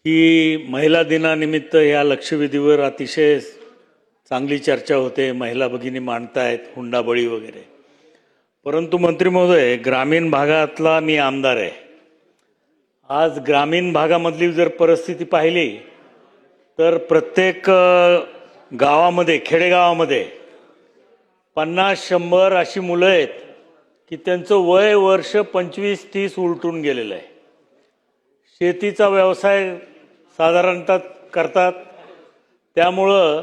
ही महिला दिनानिमित्त या लक्षवेधीवर अतिशय चांगली चर्चा होते. महिला भगिनी मांडतायत हुंडाबळी वगैरे. परंतु मंत्री महोदय, ग्रामीण भागातला मी आमदार आहे. आज ग्रामीण भागामधली जर परिस्थिती पाहिली तर प्रत्येक गावामध्ये, खेडेगावामध्ये 50-100 अशी मुलं आहेत की त्यांचं वय वर्ष 25-30 उलटून गेलेलं आहे. शेतीचा व्यवसाय साधारणतः करतात, त्यामुळं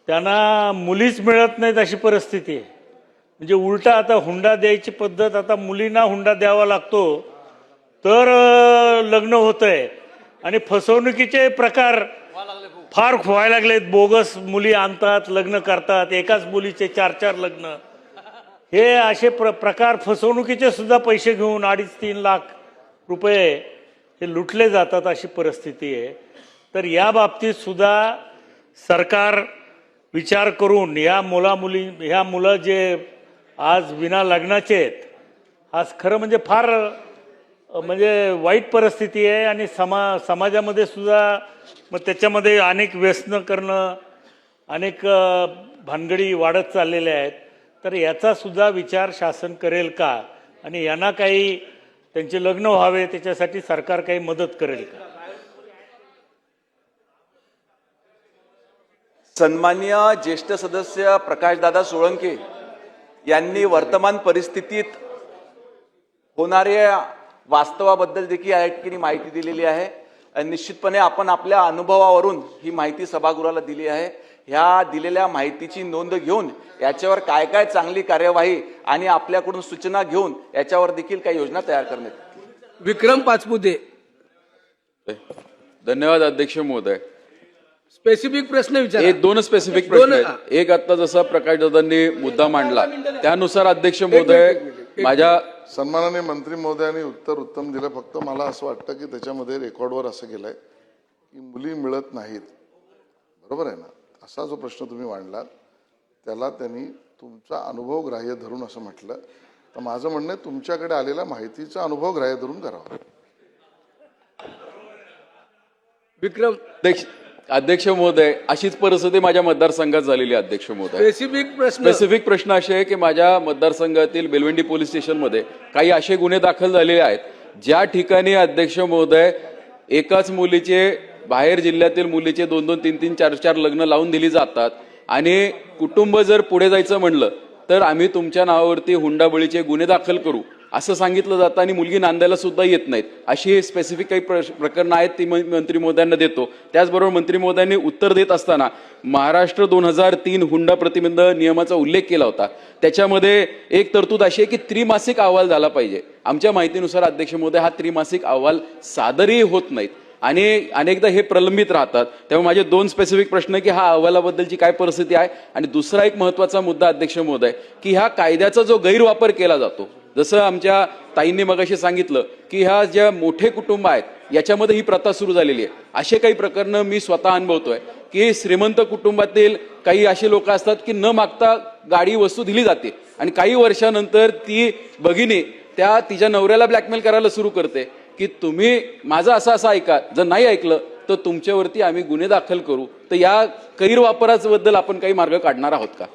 त्यांना मुलीच मिळत नाहीत अशी परिस्थिती आहे. म्हणजे उलटा आता हुंडा द्यायची पद्धत, आता मुलींना हुंडा द्यावा लागतो तर लग्न होतंय. आणि फसवणुकीचे प्रकार फार व्हायला लागलेत. बोगस मुली आणतात, लग्न करतात, एकाच मुलीचे 4-4 लग्न. हे असे प्रकार, फसवणुकीचे सुद्धा पैसे घेऊन 2.5-3 लाख रुपये हे लुटले जातात अशी परिस्थिती आहे. तर या बाबतीत सुद्धा सरकार विचार करून ह्या मुलं जे आज विना लग्नाचे आहेत, आज खरं म्हणजे फार वाईट परिस्थिती आहे. आणि समाजामध्ये सुद्धा मग त्याच्यामध्ये अनेक व्यसनं करणं, अनेक भानगडी वाढत चाललेल्या आहेत. तर याचा सुद्धा विचार शासन करेल का, आणि यांना काही त्यांचे लग्न व्हावे त्याच्यासाठी सरकार काही मदत करेल का? सन्माननीय ज्येष्ठ सदस्य प्रकाशदादा सोळंके यांनी वर्तमान परिस्थितीत होणाऱ्या वास्तवाबद्दल देखील या ठिकाणी माहिती दिलेली आहे. निश्चितपणे आपण आपल्या अनुभवावरून ही माहिती सभागृहाला दिली आहे. ह्या दिलेल्या माहितीची नोंद घेऊन याच्यावर काय काय चांगली कार्यवाही आणि आपल्याकडून सूचना घेऊन याच्यावर देखील काही योजना तयार करण्यात. विक्रम पाचपुते. धन्यवाद अध्यक्ष महोदय. स्पेसिफिक प्रश्न विचारा. एक दोन स्पेसिफिक प्रश्न आहेत. एक आता जसा प्रकाशदादांनी मुद्दा मांडला त्यानुसार अध्यक्ष महोदय, माझ्या सन्माननीय मंत्री महोदयांनी उत्तर उत्तम दिलं. फक्त मला असं वाटतं की त्याच्यामध्ये रेकॉर्डवर असं केलंय की मुली मिळत नाहीत. बरोबर आहे ना? असा जो प्रश्न तुम्ही मांडलात त्याला त्यांनी तुमचा अनुभव ग्राह्य धरून असं म्हटलं. तर माझं म्हणणं आहे तुमच्याकडे आलेला माहितीचा अनुभव ग्राह्य धरून करावा. विक्रम. अध्यक्ष महोदय, अशीच परिस्थिती माझ्या मतदारसंघात झालेली आहे. अध्यक्ष महोदय, स्पेसिफिक प्रश्न असे आहे की माझ्या मतदारसंघातील बेलवंडी पोलीस स्टेशनमध्ये काही असे गुन्हे दाखल झालेले आहेत ज्या ठिकाणी अध्यक्ष महोदय एकाच मुलीचे, बाहेर जिल्ह्यातील मुलीचे 2-2, 3-3, 4-4 लग्न लावून दिली जातात. आणि कुटुंब जर पुढे जायचं म्हणलं तर आम्ही तुमच्या नावावरती हुंडाबळीचे गुन्हे दाखल करू असं सांगितलं जातं आणि मुलगी नांदायला सुद्धा येत नाहीत. अशी स्पेसिफिक काही प्रकरणं आहेत ती मंत्री महोदयांना देतो. त्याचबरोबर मंत्री महोदयांनी उत्तर देत असताना महाराष्ट्र 2003 हुंडा प्रतिबंध नियमाचा उल्लेख केला होता. त्याच्यामध्ये एक तरतूद अशी आहे की त्रिमासिक अहवाल झाला पाहिजे. आमच्या माहितीनुसार अध्यक्ष महोदय हा त्रिमासिक अहवाल सादरही होत नाहीत आणि अनेकदा हे प्रलंबित राहतात. त्यामुळे माझे 2 स्पेसिफिक प्रश्न आहे की हा अहवालाबद्दलची काय परिस्थिती आहे. आणि दुसरा एक महत्वाचा मुद्दा अध्यक्ष महोदय की ह्या कायद्याचा जो गैरवापर केला जातो, जसं आमच्या ताईंनी मगाशी सांगितलं की ह्या ज्या मोठे कुटुंब आहेत याच्यामध्ये ही प्रथा सुरू झालेली आहे. असे काही प्रकरणं मी स्वतः अनुभवतोय की श्रीमंत कुटुंबातील काही असे लोक असतात की न मागता गाडी वस्तू दिली जाते आणि काही वर्षानंतर ती भगिनी त्या तिच्या नवऱ्याला ब्लॅकमेल करायला सुरू करते की तुम्ही माझं असं ऐका, जर नाही ऐकलं तर तुमच्यावरती आम्ही गुन्हे दाखल करू. तर या गैरवापराबद्दल आपण काही मार्ग काढणार आहोत का?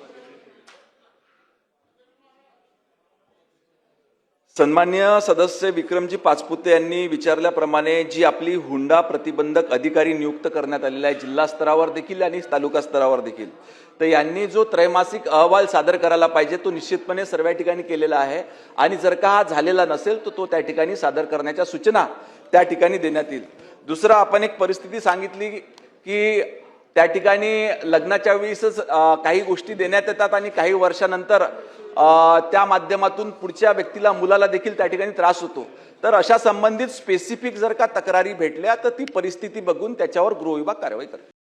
सन्माननीय सदस्य विक्रमजी पाचपुते यांनी विचारल्याप्रमाणे जी आपली हुंडा प्रतिबंधक अधिकारी नियुक्त करण्यात आलेला आहे जिल्हा स्तरावर देखील आणि तालुका स्तरावर देखील, तर यांनी जो त्रैमासिक अहवाल सादर करायला पाहिजे तो निश्चितपणे सर्व ठिकाणी केलेला आहे. आणि जर का हा झालेला नसेल तर तो त्या ठिकाणी सादर करण्याच्या सूचना त्या ठिकाणी देण्यात येईल. दुसरा, आपण एक परिस्थिती सांगितली की त्या ठिकाणी लग्नाच्या वेळेसच काही गोष्टी देण्यात येतात आणि काही वर्षानंतर त्या माध्यमातून पुढच्या व्यक्तीला, मुलाला देखील त्या ठिकाणी त्रास होतो. तर अशा संबंधित स्पेसिफिक जर का तक्रारी भेटल्या तर ती परिस्थिती बघून त्याच्यावर गृह विभाग कारवाई करतो.